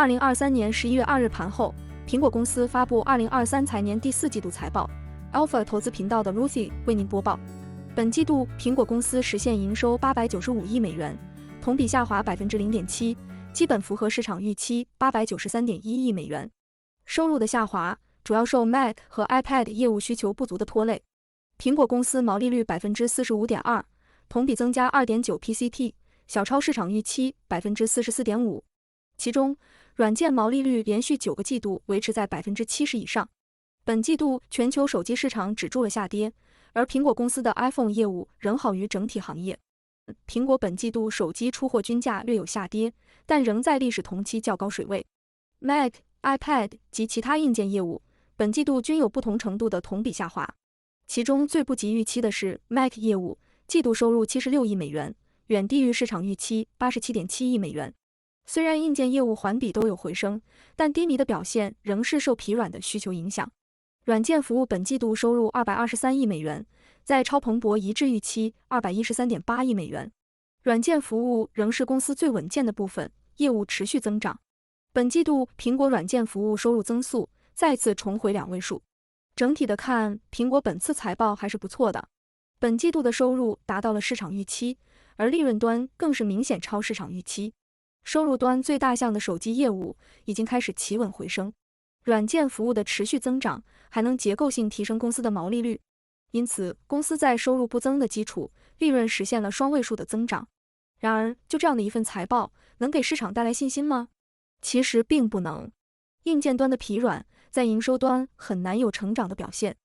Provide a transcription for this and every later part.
2023年11月2日盘后，苹果公司发布2023财年第4季度财报。Alpha 投资频道的 Ruthie 为您播报。本季度，苹果公司实现营收895亿美元，同比下滑0.7%，基本符合市场预期893.1亿美元。收入的下滑主要受 Mac 和 iPad 业务需求不足的拖累。苹果公司毛利率45.2%，同比增加2.9 PCT， 小超市场预期44.5%。其中，软件毛利率连续9个季度维持在70%以上。本季度全球手机市场止住了下跌，而苹果公司的 iPhone 业务仍好于整体行业。苹果本季度手机出货均价略有下跌，但仍在历史同期较高水位。Mac、iPad 及其他硬件业务本季度均有不同程度的同比下滑，其中最不及预期的是 Mac 业务，季度收入76亿美元，远低于市场预期87.7亿美元。虽然硬件业务环比都有回升，但低迷的表现仍是受疲软的需求影响。软件服务本季度收入223亿美元，在超蓬勃一致预期213.8亿美元。软件服务仍是公司最稳健的部分，业务持续增长。本季度苹果软件服务收入增速再次重回2位数。整体的看，苹果本次财报还是不错的。本季度的收入达到了市场预期，而利润端更是明显超市场预期。收入端最大项的手机业务已经开始企稳回升，软件服务的持续增长还能结构性提升公司的毛利率，因此公司在收入不增的基础，利润实现了双位数的增长。然而，就这样的一份财报，能给市场带来信心吗？其实并不能。硬件端的疲软，在营收端很难有成长的表现。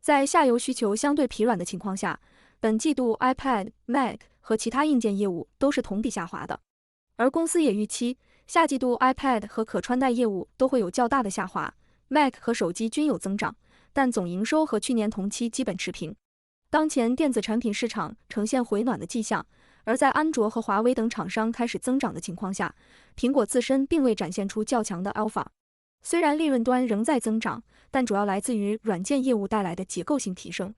在下游需求相对疲软的情况下，本季度 iPad、Mac 和其他硬件业务都是同比下滑的。而公司也预期，下季度 iPad 和可穿戴业务都会有较大的下滑 ，Mac 和手机均有增长，但总营收和去年同期基本持平。当前电子产品市场呈现回暖的迹象，而在安卓和华为等厂商开始增长的情况下，苹果自身并未展现出较强的 Alpha。虽然利润端仍在增长，但主要来自于软件业务带来的结构性提升。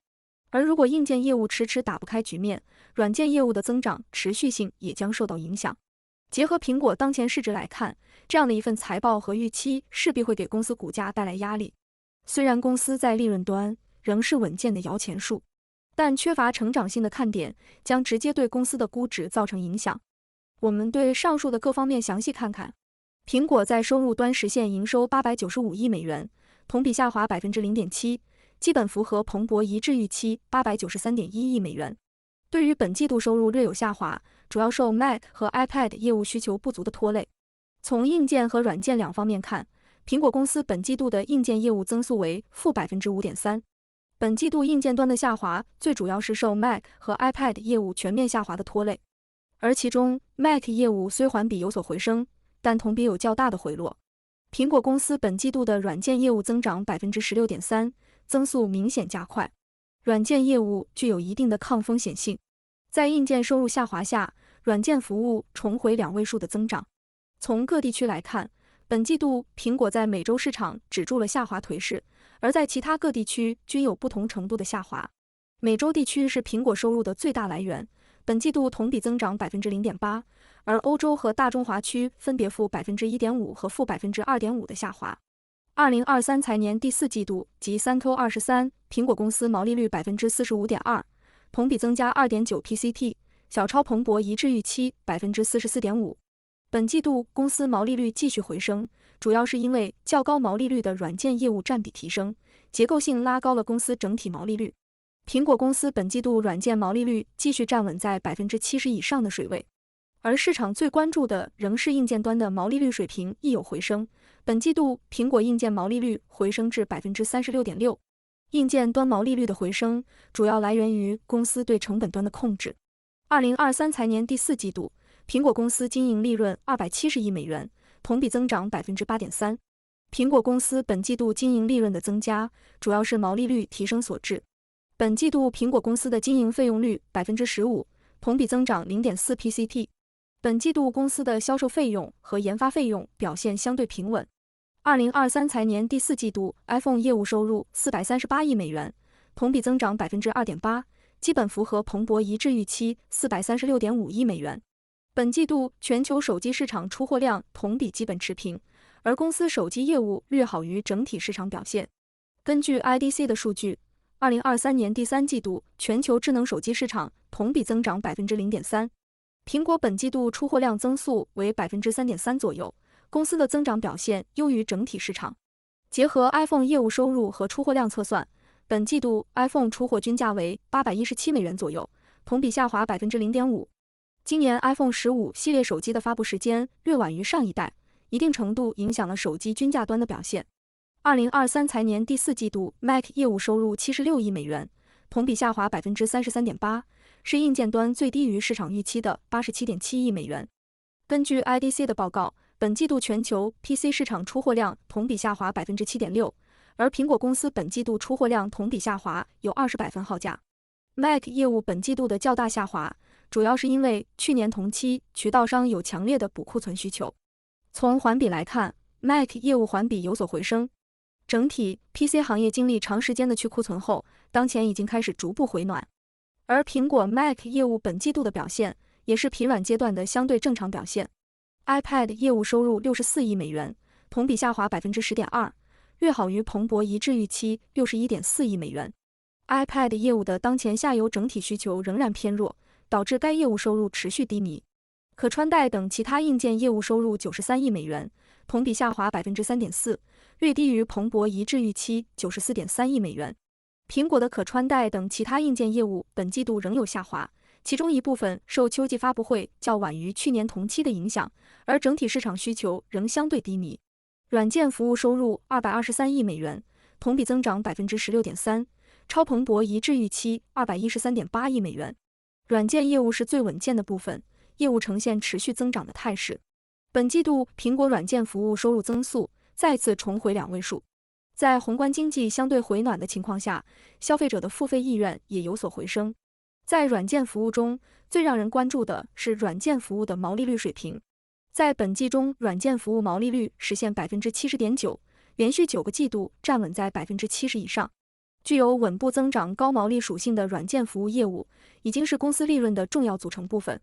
而如果硬件业务迟迟打不开局面，软件业务的增长持续性也将受到影响。结合苹果当前市值来看，这样的一份财报和预期势必会给公司股价带来压力。虽然公司在利润端仍是稳健的摇钱树，但缺乏成长性的看点将直接对公司的估值造成影响。我们对上述的各方面详细看看。苹果在收入端实现营收895亿美元，同比下滑0.7%，基本符合彭博一致预期893.1亿美元。对于本季度收入略有下滑，主要受 Mac 和 iPad 业务需求不足的拖累。从硬件和软件两方面看，苹果公司本季度的硬件业务增速为-5.3%。本季度硬件端的下滑最主要是受 Mac 和 iPad 业务全面下滑的拖累，而其中 Mac 业务虽环比有所回升，但同比有较大的回落。苹果公司本季度的软件业务增长16.3%，增速明显加快。软件业务具有一定的抗风险性，在硬件收入下滑下，软件服务重回2位数的增长。从各地区来看，本季度苹果在美洲市场止住了下滑颓势，而在其他各地区均有不同程度的下滑。美洲地区是苹果收入的最大来源，本季度同比增长0.8%，而欧洲和大中华区分别-1.5%和-2.5%的下滑。2023财年第4季度及3Q23，苹果公司毛利率45.2%，同比增加2.9 PCT， 小超彭博一致预期44.5%。本季度公司毛利率继续回升，主要是因为较高毛利率的软件业务占比提升，结构性拉高了公司整体毛利率。苹果公司本季度软件毛利率继续站稳在70%以上的水位。而市场最关注的仍是硬件端的毛利率水平亦有回升，本季度苹果硬件毛利率回升至36.6%。硬件端毛利率的回升主要来源于公司对成本端的控制。2023财年第4季度，苹果公司经营利润270亿美元，同比增长8.3%。苹果公司本季度经营利润的增加主要是毛利率提升所致。本季度苹果公司的经营费用率15%，同比增长0.4 PCT。本季度公司的销售费用和研发费用表现相对平稳。2023财年第4季度 iPhone 业务收入438亿美元，同比增长2.8%，基本符合彭博一致预期436.5亿美元。本季度全球手机市场出货量同比基本持平，而公司手机业务略好于整体市场表现。根据 IDC 的数据，2023年第三季度全球智能手机市场同比增长 0.3%， 苹果本季度出货量增速为 3.3% 左右，公司的增长表现优于整体市场。结合 iPhone 业务收入和出货量测算，本季度 iPhone 出货均价为817美元左右，同比下滑 0.5%。今年 iPhone 15系列手机的发布时间略晚于上一代，一定程度影响了手机均价端的表现。2023财年第四季度 Mac 业务收入76亿美元，同比下滑 33.8%， 是硬件端最低于市场预期的 87.7亿美元。根据 IDC 的报告，本季度全球 PC 市场出货量同比下滑 7.6%， 而苹果公司本季度出货量同比下滑有20百分号价。Mac 业务本季度的较大下滑，主要是因为去年同期渠道商有强烈的补库存需求。从环比来看， Mac 业务环比有所回升。整体 PC 行业经历长时间的去库存后，当前已经开始逐步回暖。而苹果 Mac 业务本季度的表现也是疲软阶段的相对正常表现。iPad 业务收入64亿美元，同比下滑 10.2%， 略好于彭博一致预期 61.4亿美元。iPad 业务的当前下游整体需求仍然偏弱，导致该业务收入持续低迷。可穿戴等其他硬件业务收入93亿美元，同比下滑 3.4%， 略低于彭博一致预期 94.3亿美元。苹果的可穿戴等其他硬件业务本季度仍有下滑，其中一部分受秋季发布会较晚于去年同期的影响，而整体市场需求仍相对低迷。软件服务收入223亿美元，同比增长 16.3%， 超彭博一致预期 213.8亿美元。软件业务是最稳健的部分，业务呈现持续增长的态势。本季度苹果软件服务收入增速再次重回2位数。在宏观经济相对回暖的情况下，消费者的付费意愿也有所回升。在软件服务中，最让人关注的是软件服务的毛利率水平。在本季中，软件服务毛利率实现 70.9%， 连续9个季度站稳在 70% 以上。具有稳步增长高毛利属性的软件服务业务，已经是公司利润的重要组成部分。